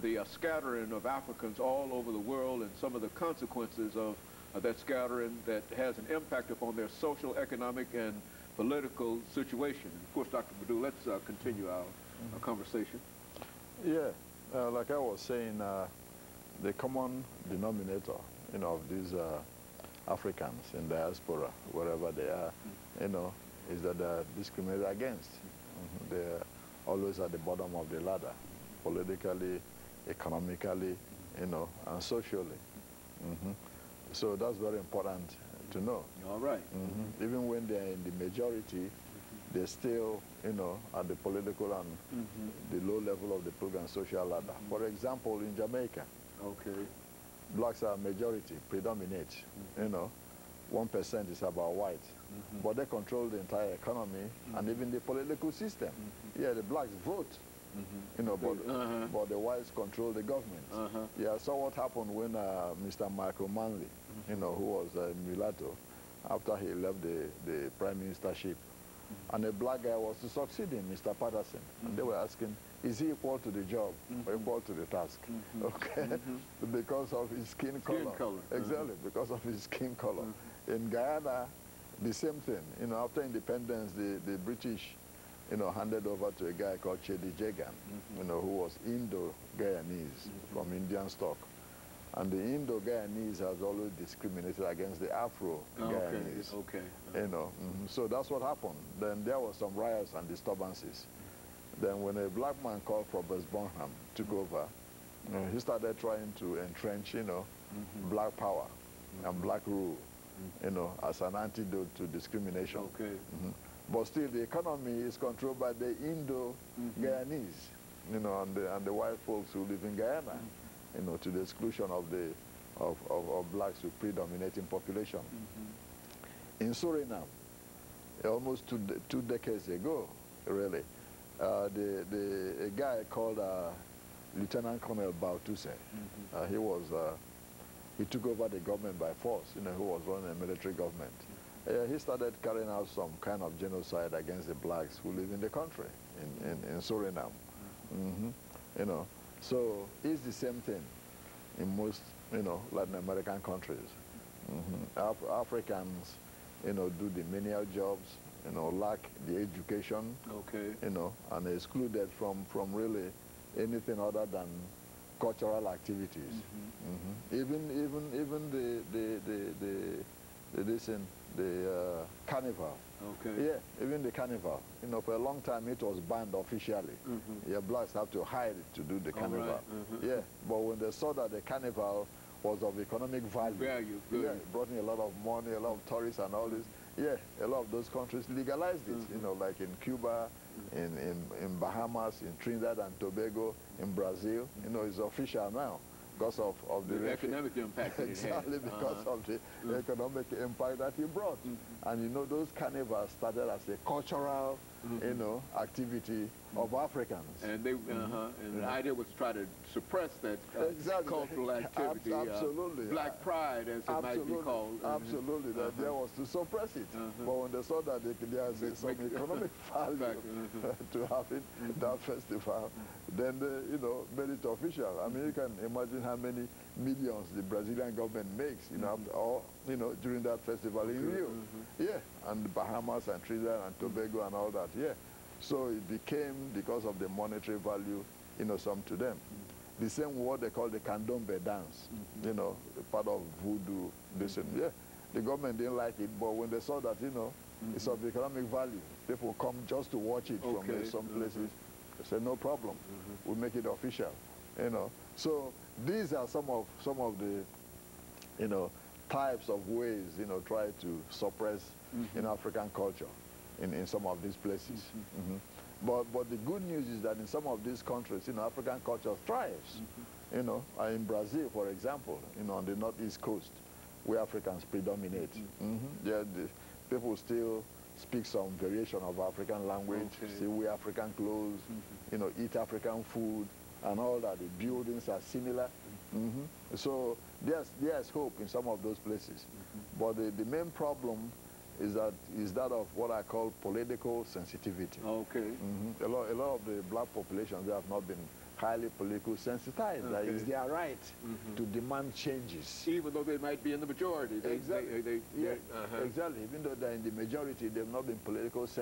the scattering of Africans all over the world and some of the consequences of that scattering that has an impact upon their social, economic, and political situation. And of course, Dr. Madu, let's continue our conversation. Yeah, like I was saying, the common denominator, of these Africans in diaspora, wherever they are, is that they're discriminated against. They're always at the bottom of the ladder, politically, economically, and socially. So that's very important to know. All right. Even when they're in the majority, they're still, at the political and the low level of the political and social ladder. For example, in Jamaica, blacks are majority, predominate. 1% is about white, but they control the entire economy and even the political system. Yeah, the blacks vote, but the whites control the government. Yeah, I saw what happened when Mr. Michael Manley, who was a mulatto, after he left the prime ministership, and a black guy was to succeed him, Mr. Patterson, and they were asking, is he equal to the job or equal to the task? Okay, because of his skin color. Exactly, because of his skin color. In Guyana, the same thing. After independence, the British, handed over to a guy called Chedi Jagan, who was Indo-Guyanese from Indian stock. And the Indo-Guyanese has always discriminated against the Afro-Guyanese. So that's what happened. Then there were some riots and disturbances. Then when a black man called Robert Bonham took over, he started trying to entrench, black power and black rule, as an antidote to discrimination. But still, the economy is controlled by the Indo-Guyanese, and the white folks who live in Guyana, to the exclusion of blacks who predominate in population. In Suriname, almost two decades ago, really, a guy called Lieutenant Colonel Bautuse, he took over the government by force, who was running a military government. He started carrying out some kind of genocide against the blacks who live in the country, in Suriname. So it's the same thing in most, Latin American countries. Africans, do the menial jobs, lack the education, and excluded from really anything other than cultural activities. Even the carnival. Yeah, even the carnival. For a long time it was banned officially. Yeah, blacks have to hide to do the carnival. Yeah, but when they saw that the carnival was of economic value, yeah, it brought in a lot of money, a lot of tourists and all this. Yeah, a lot of those countries legalized it. Like in Cuba, in Bahamas, in Trinidad and Tobago, in Brazil. It's official now. Because of the economic impact that exactly, it had. because of the economic impact that he brought. And those carnivals started as a cultural, activity of Africans. And they, and the idea was to try to suppress that cultural activity. Absolutely. Black pride, as it might be called. Absolutely. The idea was to suppress it. But when they saw that there's some economic value to having that festival, then they, made it official. I mean, you can imagine how many millions the Brazilian government makes, during that festival in Rio. Yeah, and the Bahamas and Trinidad and Tobago and all that. Yeah. So it became, because of the monetary value, some to them. The same what they call the candombe dance, part of voodoo. Yeah, the government didn't like it, but when they saw that, it's of economic value, people come just to watch it from some places. They said, no problem, we'll make it official. So these are some of the, types of ways, try to suppress African culture in some of these places. But the good news is that in some of these countries, African culture thrives. In Brazil, for example, on the northeast coast, where Africans predominate. Yeah, the people still speak some variation of African language, still wear African clothes, eat African food, and all that. The buildings are similar. So there's hope in some of those places. But the main problem is that of what I call political sensitivity. A lot of the black populations, they have not been highly politically sensitized. That it's their right to demand changes. Even though they might be in the majority. Exactly. Exactly. Even though they're in the majority, they've not been politically sensitive.